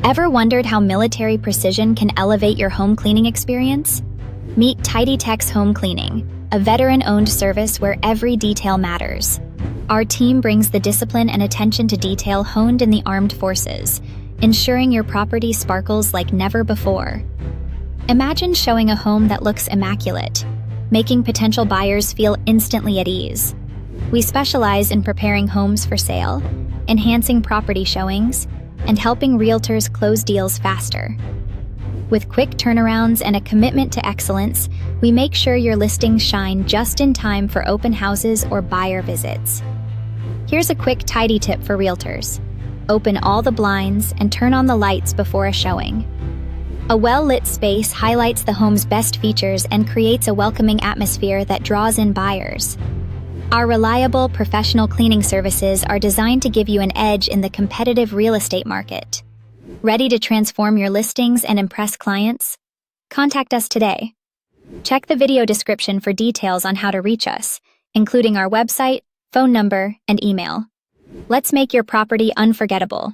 Ever wondered how military precision can elevate your home cleaning experience? Meet TidyTex Home Cleaning, a veteran-owned service where every detail matters. Our team brings the discipline and attention to detail honed in the armed forces, ensuring your property sparkles like never before. Imagine showing a home that looks immaculate, making potential buyers feel instantly at ease. We specialize in preparing homes for sale, enhancing property showings, and helping realtors close deals faster. With quick turnarounds and a commitment to excellence, we make sure your listings shine just in time for open houses or buyer visits. Here's a quick tidy tip for realtors. Open all the blinds and turn on the lights before a showing. A well-lit space highlights the home's best features and creates a welcoming atmosphere that draws in buyers. Our reliable, professional cleaning services are designed to give you an edge in the competitive real estate market. Ready to transform your listings and impress clients? Contact us today. Check the video description for details on how to reach us, including our website, phone number, and email. Let's make your property unforgettable.